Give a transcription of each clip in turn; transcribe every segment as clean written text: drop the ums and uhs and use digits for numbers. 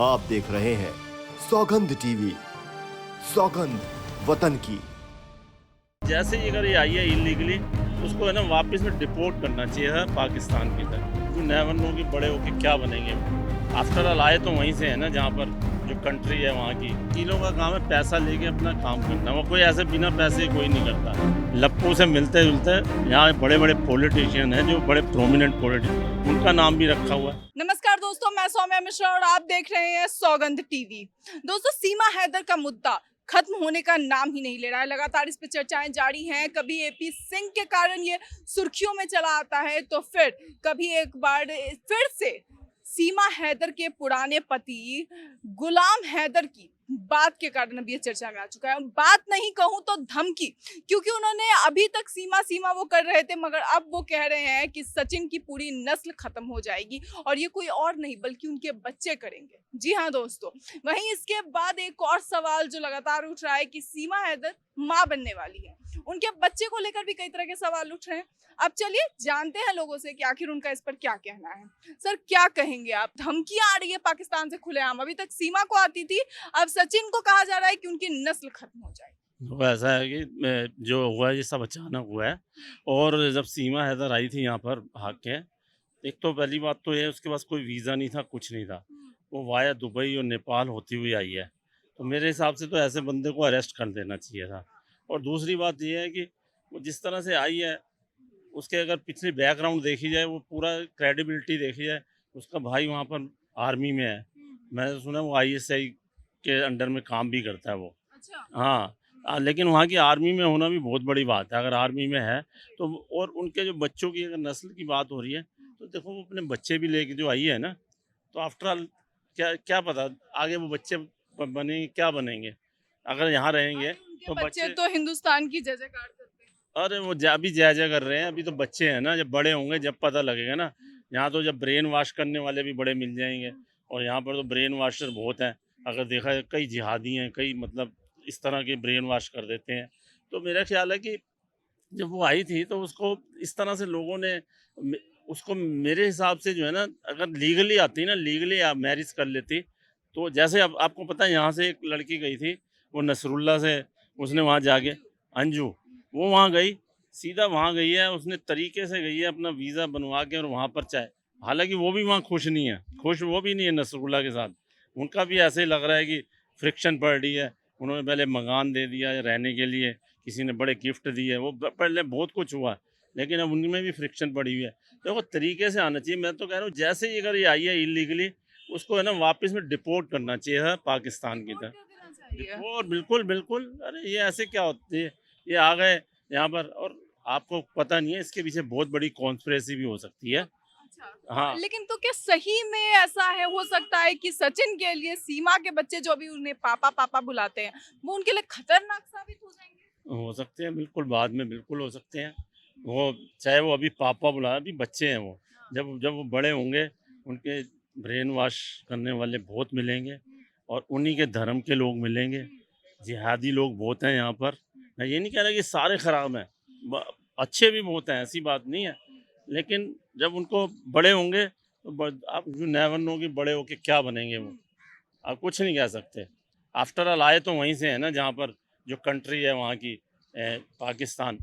आप देख रहे हैं सौगंध टीवी, सौगंध वतन की। जैसे ही अगर ये आई है इलीगली, उसको है ना वापस में डिपोर्ट करना चाहिए है पाकिस्तान की तरफ। यू नेवर नो कि बड़े होके क्या बनेंगे। आफ्टर ऑल आए तो वहीं से है ना, जहाँ पर जो कंट्री है वहाँ की। तीनों का काम है पैसा लेके अपना काम करना। वो कोई ऐसे बिना पैसे कोई नहीं करता। लप्पू से मिलते जुलते यहाँ बड़े बड़े पॉलिटिशियन हैं, जो बड़े प्रोमिनेंट पॉलिटिशियन, उनका नाम भी रखा हुआ है। नमस्कार दोस्तों, मैं सौम्या मिश्रा और आप देख रहे हैं सौगंध टीवी। दोस्तों, सीमा हैदर का मुद्दा खत्म होने का नाम ही नहीं ले रहा है। लगातार इस पे चर्चाएं जारी हैं। कभी एपी सिंह के कारण ये सुर्खियों में चला आता है, तो फिर कभी एक बार फिर से सीमा हैदर के पुराने पति गुलाम हैदर की बात के कारण अब ये चर्चा में आ चुका है। बात नहीं कहूं तो धमकी, क्योंकि उन्होंने अभी तक सीमा सीमा वो कर रहे थे, मगर अब वो कह रहे हैं कि सचिन की पूरी नस्ल खत्म हो जाएगी और ये कोई और नहीं बल्कि उनके बच्चे करेंगे। जी हाँ दोस्तों, वहीं इसके बाद एक और सवाल जो लगातार उठ रहा है कि सीमा हैदर मां बनने वाली है, उनके बच्चे को लेकर भी कई तरह के सवाल उठ रहे हैं। अब चलिए जानते हैं लोगों से कि आखिर उनका इस पर क्या कहना है। सर, क्या कहेंगे आप? धमकियां आ रही है पाकिस्तान से खुलेआम, अभी तक सीमा को आती थी, अब सचिन को कहा जा रहा है कि उनकी नस्ल खत्म हो जाएगी। वो ऐसा है कि जो हुआ है ये सब अचानक हुआ है। और जब सीमा हैदर आई थी यहाँ पर भाग के, एक तो पहली बात तो ये, उसके पास कोई वीज़ा नहीं था, कुछ नहीं था। वो वाया दुबई और नेपाल होती हुई आई है। तो मेरे हिसाब से तो ऐसे बंदे को अरेस्ट कर देना चाहिए था। और दूसरी बात ये है कि वो जिस तरह से आई है, उसके अगर पिछली बैकग्राउंड देखी जाए, वो पूरा क्रेडिबिलिटी देखी जाए, उसका भाई वहाँ पर आर्मी में है। मैंने सुना वो आईएसआई के अंडर में काम भी करता है वो। अच्छा। हाँ, लेकिन वहाँ की आर्मी में होना भी बहुत बड़ी बात है। अगर आर्मी में है तो और उनके जो बच्चों की अगर नस्ल की बात हो रही है, तो देखो वो अपने बच्चे भी लेके जो आई है ना, तो आफ्टर ऑल क्या क्या पता आगे वो बच्चे बनेंगे क्या बनेंगे। अगर यहाँ रहेंगे उनके तो बच्चे बच्चे, तो हिंदुस्तान की जय जयकार करते हैं। अरे वो अभी जय जय कर रहे हैं। अभी तो बच्चे हैं ना, जब बड़े होंगे जब पता लगेगा ना। यहाँ तो जब ब्रेन वॉश करने वाले भी बड़े मिल जाएंगे, और यहाँ पर तो ब्रेन वॉशर बहुत हैं। अगर देखा जाए कई जिहादी हैं, कई मतलब इस तरह के ब्रेन वॉश कर देते हैं। तो मेरा ख्याल है कि जब वो आई थी तो उसको इस तरह से लोगों ने उसको मेरे हिसाब से जो है ना, अगर लीगली आती ना, लीगली आप मैरिज कर लेती, तो जैसे अब आपको पता है यहाँ से एक लड़की गई थी, वो नसरुल्ला से, उसने वहाँ जाके, अंजू, वो वहाँ गई, सीधा वहाँ गई है, उसने तरीके से गई है अपना वीज़ा बनवा के, और वहाँ पर चाहे, हालांकि वो भी वहाँ खुश नहीं है, खुश वो भी नहीं है नसरुल्ला के साथ। उनका भी ऐसे ही लग रहा है कि फ्रिक्शन पड़ रही है। उन्होंने पहले मकान दे दिया है रहने के लिए, किसी ने बड़े गिफ्ट दिए, वो पहले बहुत कुछ हुआ, लेकिन अब उनमें भी फ्रिक्शन पड़ी हुई है। देखो तरीके से आना चाहिए। मैं तो कह रहा हूँ जैसे ही अगर ये आई है इलीगली, उसको है ना वापस में डिपोर्ट करना चाहिए है पाकिस्तान की तरफ। डिपोर्ट, बिल्कुल बिल्कुल। अरे ये ऐसे क्या होती है, ये आ गए यहाँ पर, और आपको पता नहीं है इसके पीछे बहुत बड़ी कॉन्स्पिरेसी भी हो सकती है। हाँ, लेकिन तो क्या सही में ऐसा है, हो सकता है कि सचिन के लिए सीमा के बच्चे जो अभी उन्हें पापा पापा बुलाते हैं, वो उनके लिए खतरनाक साबित हो जाएंगे? हो सकते हैं बिल्कुल, बाद में बिल्कुल हो सकते हैं। वो चाहे वो अभी पापा बुलाए, अभी बच्चे हैं वो। जब जब वो बड़े होंगे, उनके ब्रेन वॉश करने वाले बहुत मिलेंगे, और उन्हीं के धर्म के लोग मिलेंगे। जिहादी लोग बहुत हैं यहाँ पर। मैं ये नहीं कह रहा कि सारे खराब हैं, अच्छे भी बहुत हैं, ऐसी बात नहीं है। लेकिन जब उनको बड़े होंगे तो आप यू नेवर नो कि बड़े होके क्या बनेंगे वो। आप कुछ नहीं कह सकते। आफ्टर ऑल आए तो वहीं से है ना, जहाँ पर जो कंट्री है वहाँ की, पाकिस्तान।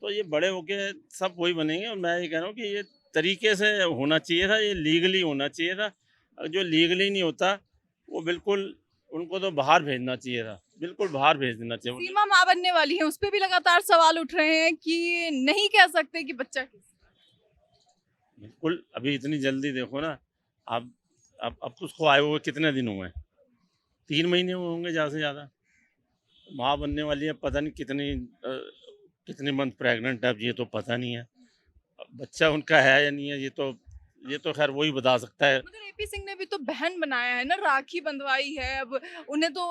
तो ये बड़े होके सब वही बनेंगे, और मैं ये कह रहा हूँ कि ये तरीके से होना चाहिए था, ये लीगली होना चाहिए था। जो लीगली नहीं होता, वो बिल्कुल उनको तो बाहर भेजना चाहिए था, बिल्कुल बाहर भेज देना चाहिए। सीमा मां बनने वाली है, उस पे भी लगातार सवाल उठ रहे हैं कि नहीं कह सकते कि बच्चा किस। बिल्कुल अभी इतनी जल्दी देखो ना, आप अब उसको आए हुए कितने दिन हुए हैं? 3 महीने हुए होंगे ज़्यादा से ज़्यादा। माँ बनने वाली है, पता नहीं कितने मंथ प्रेग्नेंट है, अब ये तो पता नहीं है। अब बच्चा उनका है या नहीं है, ये तो खैर वही बता सकता है। मगर एपी सिंह ने भी तो बहन बनाया है ना, राखी बंधवाई है। अब उन्हें तो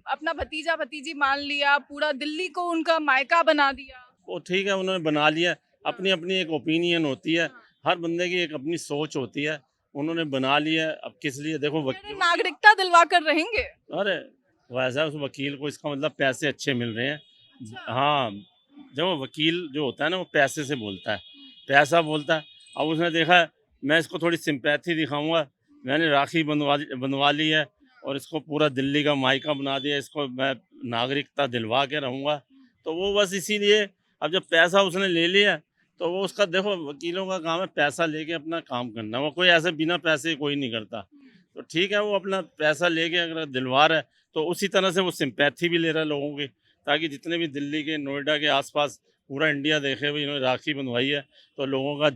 अपना भतीजा भतीजी मान लिया, पूरा दिल्ली को उनका मायका बना दिया। वो ठीक है, उन्होंने बना लिया। अपनी अपनी एक ओपिनियन होती है, हर बंदे की एक अपनी सोच होती है। उन्होंने बना लिया, अब किस लिए देखो कह रहे नागरिकता दिलवा कर रहेंगे। अरे वैसा उस वकील को, इसका मतलब पैसे अच्छे मिल रहे हैं। अच्छा। हाँ, जब वो वकील जो होता है ना, वो पैसे से बोलता है, पैसा बोलता है। अब उसने देखा है, मैं इसको थोड़ी सिंपैथी दिखाऊंगा, मैंने राखी बनवा ली है, और इसको पूरा दिल्ली का मायका बना दिया, इसको मैं नागरिकता दिलवा के रहूँगा। तो वो बस इसीलिए अब जब पैसा उसने ले लिया तो वो उसका देखो वकीलों का काम है पैसा लेके अपना काम करना, वो कोई ऐसे बिना पैसे कोई नहीं करता। तो ठीक है वो अपना पैसा लेके अगर दिलवा रहा है तो उसी तरह से वो सिंपैथी भी ले रहा है लोगों की, ताकि जितने भी दिल्ली के नोएडा के आसपास पूरा इंडिया देखे भाई इन्होंने राखी बंधवाई है, तो लोगों का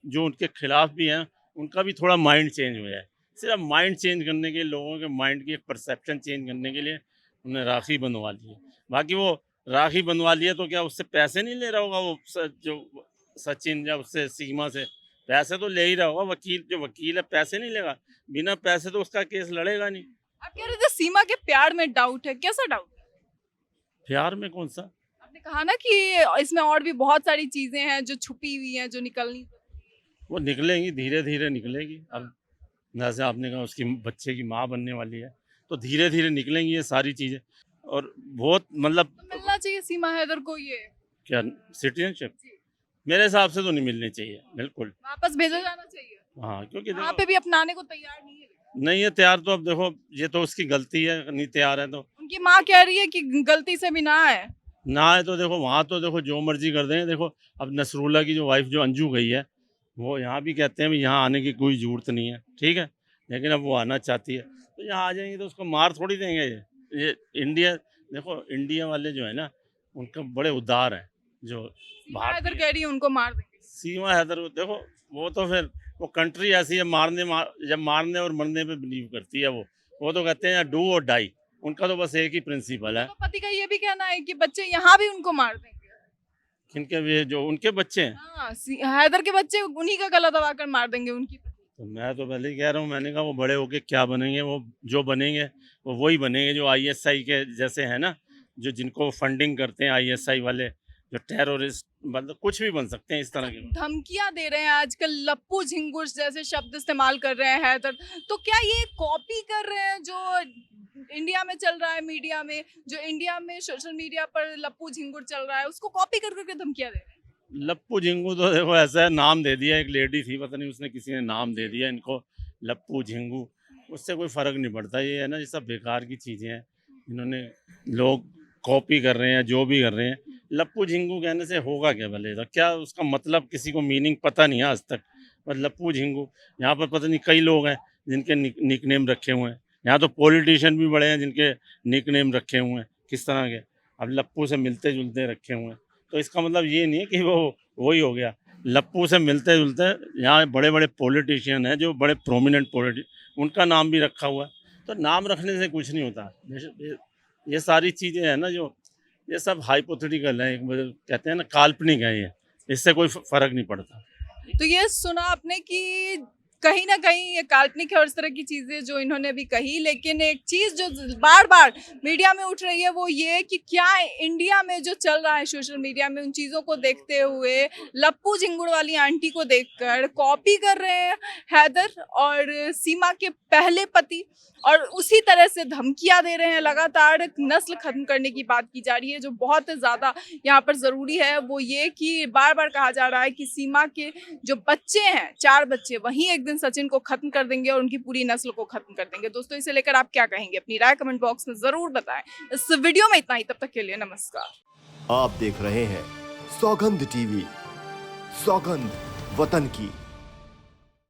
जो उनके खिलाफ भी हैं उनका भी थोड़ा माइंड चेंज हो जाए। सिर्फ माइंड चेंज करने के लिए, लोगों के माइंड की एक परसेप्शन चेंज करने के लिए उन्होंने राखी बंधवा ली है। बाकी वो राखी बंधवा लिया तो क्या उससे पैसे नहीं ले रहा होगा वो जो सचिन या उससे सीमा से पैसे तो ले ही रहा होगा। वकील जो वकील है पैसे नहीं लेगा, बिना पैसे तो उसका केस लड़ेगा नहीं। आप कह रहे थे सीमा के प्यार में डाउट है, कैसा डाउट है? प्यार में कौन सा? आपने कहा ना कि इसमें और भी बहुत सारी चीजें हैं जो छुपी हुई हैं, जो निकलनी। वो निकलेंगी, धीरे धीरे निकलेगी। अब जैसे आपने कहा उसकी बच्चे की माँ बनने वाली है तो धीरे धीरे निकलेंगी ये सारी चीज़ें। और बहुत मतलब तो मिलना चाहिए सीमा हैदर को ये क्या सिटीजनशिप मेरे हिसाब से तो नहीं मिलनी चाहिए, बिल्कुल। वापस भेजा जाना चाहिए। हाँ क्योंकि वहाँ देखो पे भी अपनाने को तैयार नहीं है। नहीं है तैयार, तो अब देखो ये तो उसकी गलती है, नहीं तैयार है तो उनकी माँ कह रही है कि गलती से भी ना है। ना है तो देखो वहाँ तो देखो जो मर्जी कर दें। देखो अब नसरुल्ला की जो वाइफ जो अंजू गई है वो यहाँ भी कहते हैं भी यहाँ आने की कोई ज़रूरत नहीं है, ठीक है, लेकिन अब वो आना चाहती है तो यहाँ आ जाएंगे तो उसको मार थोड़ी देंगे। ये इंडिया देखो इंडिया वाले जो है ना उनका बड़े उदार हैं जो सीमा हैदर भारतीय। कह रही है उनको मार देंगे। सीमा हैदर देखो वो तो फिर वो कंट्री ऐसी है जब मारने और मरने पे बिलीव करती है वो तो कहते हैं डू और डाई, उनका तो बस एक ही प्रिंसिपल है। तो पति का ये भी कहना है कि बच्चे यहाँ भी उनको मार देंगे। किनके वे जो उनके बच्चे हैं हाँ, हैदर के बच्चे उन्हीं का गला दबाकर मार देंगे उनकी। तो मैं तो पहले ही कह रहा हूँ, मैंने कहा वो बड़े होके क्या बनेंगे, वो जो बनेंगे वो वही बनेंगे जो आईएसआई के जैसे है ना, जो जिनको फंडिंग करते हैं आईएसआई वाले, जो टेररिस्ट मतलब कुछ भी बन सकते हैं इस तरह के। धमकियां दे रहे हैं आजकल, लप्पू झिंगुर जैसे शब्द इस्तेमाल कर रहे हैं हैदर, तो क्या ये कॉपी कर रहे हैं जो इंडिया में चल रहा है मीडिया में, जो इंडिया में सोशल मीडिया पर लप्पू झिंगुर चल रहा है उसको कॉपी कर करके धमकियां दे रहे हैं? लप्पू झिंगू तो देखो ऐसा है, नाम दे दिया, एक लेडी थी पता नहीं उसने किसी ने नाम दे दिया इनको लप्पू झिंगू, उससे कोई फ़र्क नहीं पड़ता। ये है ना ये सब बेकार की चीज़ें हैं, इन्होंने लोग कॉपी कर रहे हैं जो भी कर रहे हैं। लप्पू झिंगू कहने से होगा क्या भले, तो क्या उसका मतलब किसी को मीनिंग पता नहीं है आज तक। पर लप्पू झिंगू यहाँ पर पता नहीं कई लोग हैं जिनके निक नेम रखे हुए हैं, यहाँ तो पॉलिटिशियन भी बड़े हैं जिनके निक नेम रखे हुए हैं किस तरह के, अब लप्पू से मिलते जुलते रखे हुए हैं। तो इसका मतलब ये नहीं है कि वो वही हो गया। लप्पू से मिलते जुलते यहाँ बड़े बड़े पॉलिटिशियन हैं जो बड़े प्रोमिनेंट उनका नाम भी रखा हुआ है। तो नाम रखने से कुछ नहीं होता। ये सारी चीज़ें हैं ना जो ये सब हाइपोथेटिकल है, कहते हैं ना काल्पनिक है, ये इससे कोई फ़र्क नहीं पड़ता। तो ये सुना आपने कि कहीं ना कहीं ये काल्पनिक है और इस तरह की चीजें जो इन्होंने भी कही, लेकिन एक चीज जो बार बार मीडिया में उठ रही है वो ये कि क्या इंडिया में जो चल रहा है सोशल मीडिया में उन चीजों को देखते हुए लप्पू झिंगुर वाली आंटी को देखकर कॉपी कर रहे हैं हैदर और सीमा के पहले पति, और उसी तरह से धमकियां दे रहे हैं। लगातार नस्ल खत्म करने की बात की जा रही है। जो बहुत ज़्यादा यहाँ पर ज़रूरी है वो ये कि बार बार कहा जा रहा है कि सीमा के जो बच्चे हैं 4 बच्चे, वहीं एक दिन सचिन को खत्म कर देंगे और उनकी पूरी नस्ल को खत्म कर देंगे। दोस्तों इसे लेकर आप क्या कहेंगे, अपनी राय कमेंट बॉक्स में ज़रूर बताएं। इस वीडियो में इतना ही, तब तक के लिए नमस्कार। आप देख रहे हैं सौगंध टीवी, सौगंध वतन की।